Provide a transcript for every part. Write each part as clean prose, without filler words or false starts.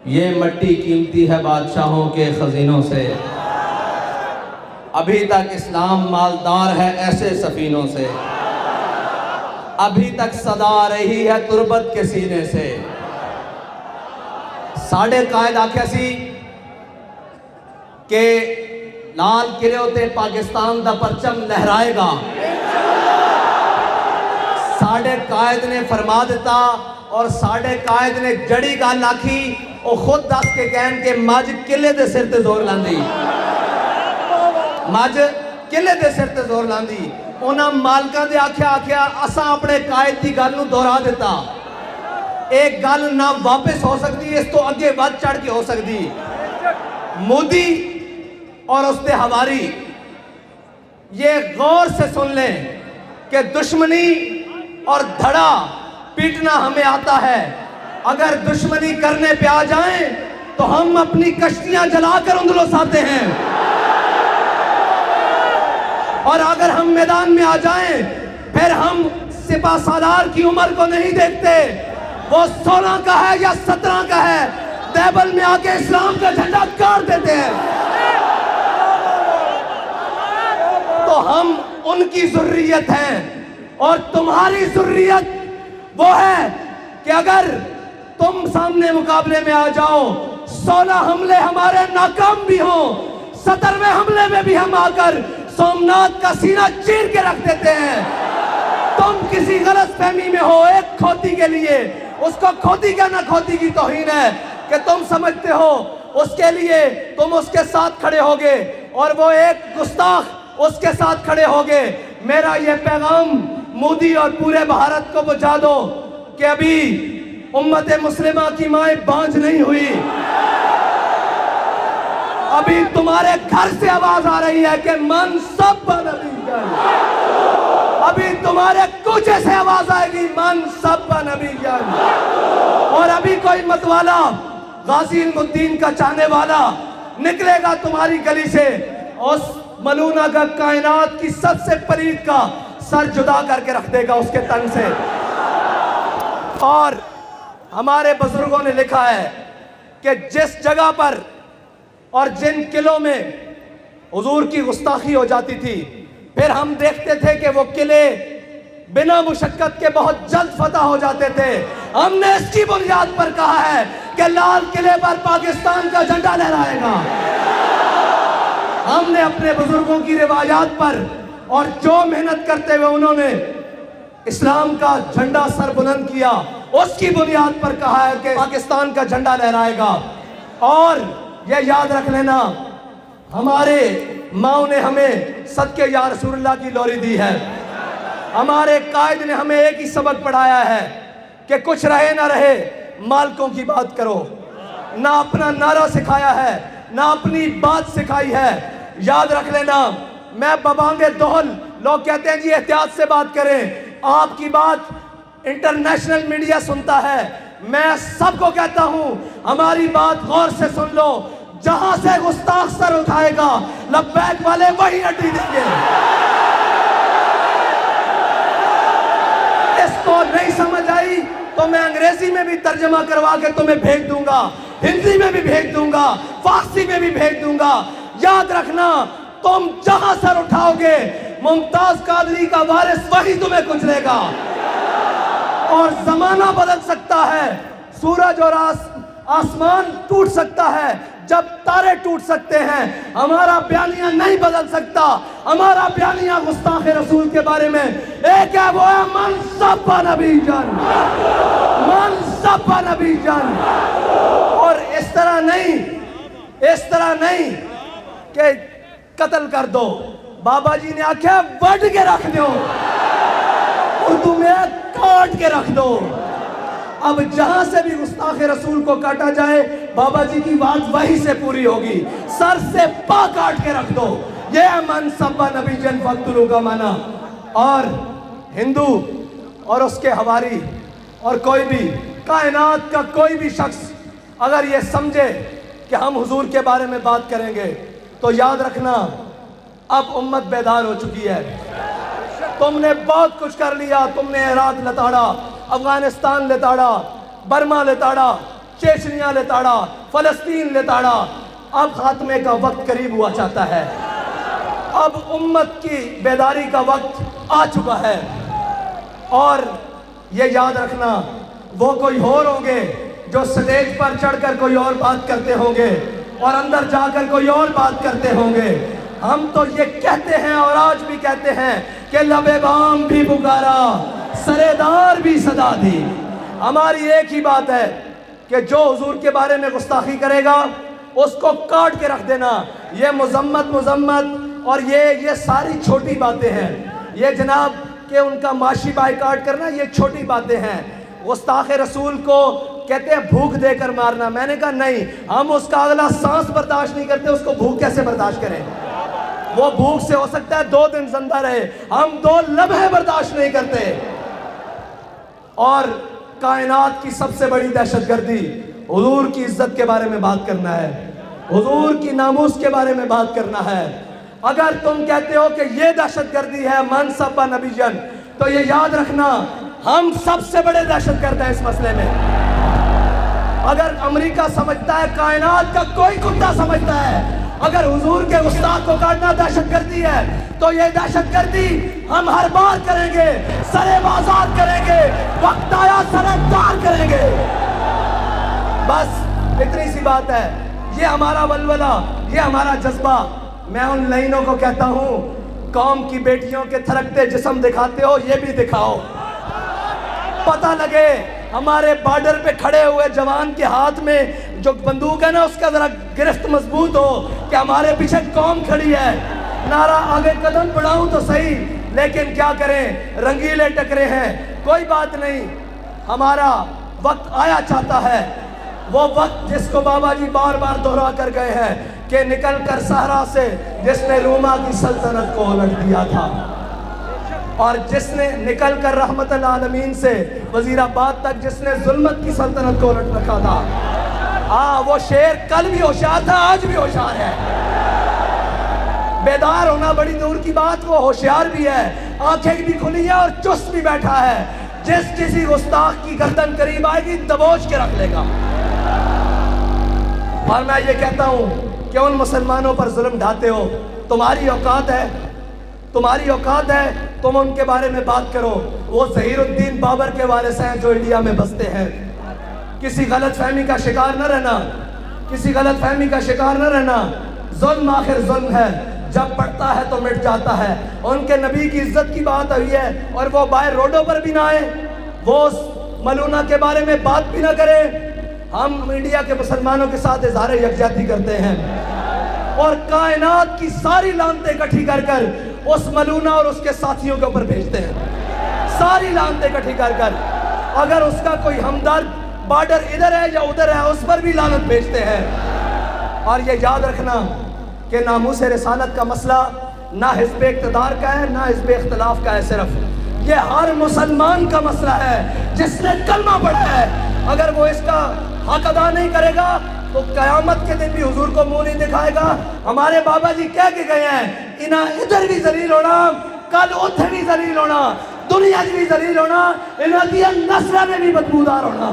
یہ مٹی قیمتی ہے بادشاہوں کے خزینوں سے، ابھی تک اسلام مالدار ہے ایسے سفینوں سے، ابھی تک صدا آ رہی ہے تربت کے سینے سے۔ ساڑھے قائد آکھیا سی کہ لال قلعے ہوتے پاکستان دا پرچم لہرائے گا۔ ساڑھے قائد نے فرما دیتا اور ساڑھے قائد نے جڑی گل آکھی اور خود دس کے کہن کہ مجھ قلعے دے سر تے زور لاندی، مجھ قلعے دے سر تے زور لاندی۔ انہاں مالکاں دے آکھیا اساں اپنے قائد دی گل نو دہرا دیتا، ایک گل نہ واپس ہو سکتی، اس تو اگے ود چڑھ کے ہو سکتی۔ مودی اور اس دے ہواری یہ غور سے سن لیں کہ دشمنی اور دھڑا پیٹنا ہمیں آتا ہے، اگر دشمنی کرنے پہ آ جائیں تو ہم اپنی کشتیاں جلا کر اندلس آتے ہیں، اور اگر ہم میدان میں آ جائیں پھر ہم سپہ سالار کی عمر کو نہیں دیکھتے، وہ 16 کا ہے یا 17 کا ہے، دیبل میں آ کے اسلام کا جھنڈا گاڑ دیتے ہیں۔ تو ہم ان کی ذریت ہیں، اور تمہاری ذریت وہ ہے کہ اگر تم سامنے مقابلے میں آ جاؤ، 16 حملے ہمارے ناکام بھی ہوں، 17ویں حملے میں بھی ہم آ کر سومنات کا سینہ چیر کے رکھ دیتے ہیں۔ تم کسی غلط فہمی میں ہو ایک کھوتی کے لیے، اس کو کھوتی کہنا کھوتی کی توہین ہے کہ تم سمجھتے ہو اس کے لیے تم اس کے ساتھ کھڑے ہوگے اور وہ ایک گستاخ اس کے ساتھ کھڑے ہوگے۔ میرا یہ پیغام مودی اور پورے بھارت کو پہنچا دو کہ ابھی امت مسلمہ کی مائیں بانجھ نہیں ہوئی، ابھی تمہارے گھر سے آواز آ رہی ہے کہ من سب نبی جان، ابھی تمہارے کوچے سے آواز آئے گی من سب نبی جان، اور ابھی کوئی متوالا غازی علم الدین کا چاہنے والا نکلے گا تمہاری گلی سے، اس ملونہ کا کائنات کی سب سے پلید کا سر جدا کر کے رکھ دے گا اس کے تن سے۔ اور ہمارے بزرگوں نے لکھا ہے کہ جس جگہ پر اور جن قلعوں میں حضور کی گستاخی ہو جاتی تھی، پھر ہم دیکھتے تھے کہ وہ قلعے بنا مشقت کے بہت جلد فتح ہو جاتے تھے۔ ہم نے اس کی بنیاد پر کہا ہے کہ لال قلعے پر پاکستان کا جھنڈا لہرائے گا۔ ہم نے اپنے بزرگوں کی روایات پر اور جو محنت کرتے ہوئے انہوں نے اسلام کا جھنڈا سر بلند کیا، اس کی بنیاد پر کہا ہے کہ پاکستان کا جھنڈا لہرائے گا۔ اور یہ یاد رکھ لینا، ہمارے ماں نے ہمیں صدقے یا رسول اللہ کی لوری دی ہے، ہمارے قائد نے ہمیں ایک ہی سبق پڑھایا ہے کہ کچھ رہے نہ رہے مالکوں کی بات کرو، نہ اپنا نعرہ سکھایا ہے نہ اپنی بات سکھائی ہے۔ یاد رکھ لینا، میں ببانگے دہل، لوگ کہتے ہیں جی احتیاط سے بات کریں، آپ کی بات انٹرنیشنل میڈیا سنتا ہے، میں سب کو کہتا ہوں ہماری بات غور سے سن لو، جہاں سے گستاخ سر اٹھائے گا لبیک والے وہی ہڈی دیں گے۔ اس کو نہیں سمجھ آئی تو میں انگریزی میں بھی ترجمہ کروا کے تمہیں بھیج دوں گا، ہندی میں بھی بھیج دوں گا، فارسی میں بھی بھیج دوں گا۔ یاد رکھنا، تم جہاں سر اٹھاؤ گے ممتاز قادری کا وارث وہی تمہیں کچلے گا۔ اور زمانہ بدل سکتا ہے، سورج اور آسمان ٹوٹ سکتا ہے، جب تارے ٹوٹ سکتے ہیں، ہمارا بیانیہ نہیں بدل سکتا۔ ہمارا بیانیہ گستاخ رسول کے بارے میں ایک ہے، وہ ہے من سب نبی جان، من سب نبی جان۔ اور اس طرح نہیں کہ قتل کر دو، بابا جی نے آکھا وڈ کے رکھ دو، اردو میں کاٹ کے رکھ دو۔ اب جہاں سے بھی گستاخ رسول کو کاٹا جائے بابا جی کی بات وہی سے پوری ہوگی، سر سے پا کاٹ کے رکھ دو۔ یہ ہے من سب نبی جن فقتلوا کا معنی۔ اور ہندو اور اس کے ہواری اور کوئی بھی کائنات کا کوئی بھی شخص اگر یہ سمجھے کہ ہم حضور کے بارے میں بات کریں گے تو یاد رکھنا اب امت بیدار ہو چکی ہے۔ تم نے بہت کچھ کر لیا، تم نے عراق لتاڑا، افغانستان لتاڑا، برما لتاڑا، چیچنیا لتاڑا, فلسطین لتاڑا. اب خاتمے کا وقت قریب ہوا چاہتا ہے. اب امت کی بیداری کا وقت آ چکا ہے. اور یہ یاد رکھنا, وہ کوئی اور ہوں گے جو سٹیج پر چڑھ کر کوئی اور بات کرتے ہوں گے اور اندر جا کر کوئی اور بات کرتے ہوں گے. ہم تو یہ کہتے ہیں اور آج بھی کہتے ہیں کہ لب بام بھی پکارا, سرے دار بھی صدا دی. ہماری ایک ہی بات ہے کہ جو حضور کے بارے میں گستاخی کرے گا اس کو کاٹ کے رکھ دینا. یہ مذمت اور یہ ساری چھوٹی باتیں ہیں. یہ جناب کہ ان کا معاشی بائیکاٹ کرنا یہ چھوٹی باتیں ہیں. گستاخ رسول کو کہتے ہیں بھوک دے کر مارنا. میں نے کہا نہیں, ہم اس کا اگلا سانس برداشت نہیں کرتے, اس کو بھوک کیسے برداشت کریں؟ وہ بھوک سے ہو سکتا ہے 2 دن زندہ رہے, ہم 2 لمحے برداشت نہیں کرتے. اور کائنات کی سب سے بڑی دہشت گردی حضور کی عزت کے بارے میں بات کرنا ہے, حضور کی ناموس کے بارے میں بات کرنا ہے. اگر تم کہتے ہو کہ یہ دہشت گردی ہے من سب نبی جن, تو یہ یاد رکھنا ہم سب سے بڑے دہشت گرد ہیں اس مسئلے میں. اگر امریکہ سمجھتا ہے, کائنات کا کوئی کتا سمجھتا ہے اگر حضور کے گستاخ کو کاٹنا دہشت گردی ہے, تو یہ دہشت گردی ہم ہر بار کریں گے, سرے بازار کریں گے, وقت آیا سرے دار کریں گے. بس اتنی سی بات ہے. یہ ہمارا ولولہ, یہ ہمارا جذبہ. میں ان لائنوں کو کہتا ہوں, قوم کی بیٹیوں کے تھرکتے جسم دکھاتے ہو, یہ بھی دکھاؤ, پتہ لگے. ہمارے بارڈر پہ کھڑے ہوئے جوان کے ہاتھ میں جو بندوق ہے نا, اس کا ذرا گرفت مضبوط ہو کہ ہمارے پیچھے قوم کھڑی ہے. نعرہ آگے قدم بڑھاؤں تو صحیح, لیکن کیا کریں, رنگیلے ٹکرے ہیں. کوئی بات نہیں, ہمارا وقت آیا چاہتا ہے, وہ وقت جس کو بابا جی بار بار دہرا کر گئے ہیں کہ نکل کر صحرا سے جس نے روما کی سلطنت کو الٹ دیا تھا, اور جس نے نکل کر رحمت العالمین سے وزیر آباد تک جس نے ظلمت کی سلطنت کو الٹ رکھا تھا. وہ شیر کل بھی ہوشیار تھا, آج بھی ہوشیار ہے. بیدار ہونا بڑی دور کی بات, وہ ہوشیار بھی ہے, آنکھیں بھی کھلی ہیں اور چست بھی بیٹھا ہے. جس کسی گستاخ کی گردن قریب آئے گی دبوچ کے رکھ لے گا. اور میں یہ کہتا ہوں کہ ان مسلمانوں پر ظلم ڈھاتے ہو, تمہاری اوقات ہے, تمہاری اوقات ہے, تم ان کے بارے میں بات کرو. وہ ظہیر الدین بابر کے وارث ہیں جو انڈیا میں بستے ہیں. کسی غلط فہمی کا شکار نہ رہنا, کسی غلط فہمی کا شکار نہ رہنا. ظلم آخر ظلم ہے, جب بڑھتا ہے تو مٹ جاتا ہے. ان کے نبی کی عزت کی بات ہوئی ہے اور وہ باہر روڈوں پر بھی نہ آئے, وہ اس ملونہ کے بارے میں بات بھی نہ کرے. ہم انڈیا کے مسلمانوں کے ساتھ اظہار یکجہتی کرتے ہیں اور کائنات کی ساری لعنتیں اکٹھی کر کر اس ملونہ اور اس کے ساتھیوں کے اوپر بھیجتے ہیں. ساری لعنتیں اکٹھی کر کر, اگر اس کا کوئی ہمدرد بارڈر ادھر ہے یا ادھر ہے, اس پر بھی لعنت بھیجتے ہیں. اور یہ یاد رکھنا کہ ناموس رسالت کا مسئلہ نہ حزب اقتدار کا ہے, نہ حزب اختلاف کا ہے, صرف یہ ہر مسلمان کا مسئلہ ہے جس نے کلمہ پڑھا ہے. اگر وہ اس کا حق ادا نہیں کرے گا تو قیامت کے دن بھی حضور کو منہ نہیں دکھائے گا. ہمارے بابا جی کہہ کے گئے ہیں, انہیں ادھر بھی ذلیل ہونا, کل اتھے بھی ذلیل ہونا, دنیا بھی ذلیل ہونا, انہیں دیا نسلہ میں بھی بدبودار ہونا.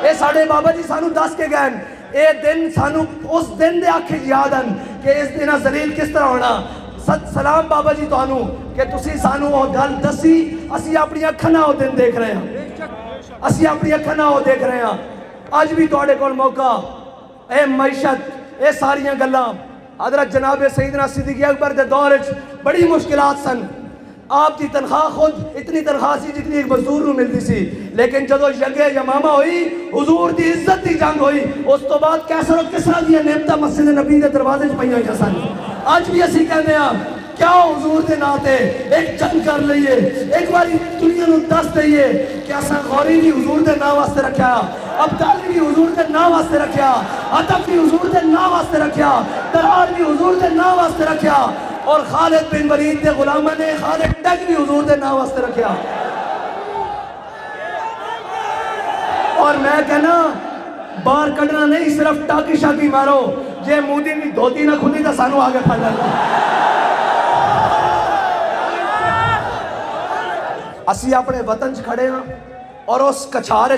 اے ساڑھے بابا جی سانو دس کے گئے, اے دن سانو اس دن دے آکھے یاد ہیں کہ اس دن ذلیل کس طرح ہونا. ست سلام بابا جی توانو کہ تسی سانو وہ گل دسی, اسی اپنی اکھاں نال وہ دن دیکھ رہے ہیں, اسی اپنی اکھاں نال وہ دیکھ رہے ہیں. اج بھی تواڈے کول موقع, اے معیشت, اے ساریاں گلاں حضرت جناب سیدنا صدیق اکبر دے دور وچ بڑی مشکلات سن. آپ کی تنخواہ خود اتنی تنخواہ سی جتنی ایک مزدور نو ملتی سی, لیکن جدو جنگ یمامہ ہوئی, حضور دی عزت دی جنگ ہوئی, اس تو بعد کیسر و کسرا دی نعمتاں مسجد نبی دے دروازے وچ پئیاں ہوئیاں سن. اج بھی اسی کہندے ہاں کیا حضور دے نام تے ایک جنگ کر لئیے, ایک باری دنیا نو دس دئیے کہ اساں غوری بھی حضور دے نام واسطے رکھیا, عبداللی بھی حضور دے نام واسطے رکھیا, عطف بھی حضور دے نام واسطے رکھیا, درار بھی حضور دے نام واسطے رکھیا, اور خالد بن ولید دے غلامہ نے خالد ٹیگ بھی حضور دے نام واسطے رکھیا. اور میں کہنا بار کڑنا نہیں, صرف ٹاکی شاکی مارو, جے مودی نہیں دھوتی نہ کھلی تو سانو آگے پھڑ لینا. اسی اپنے وطن کھڑے ہیں اور اس کچھارے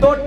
2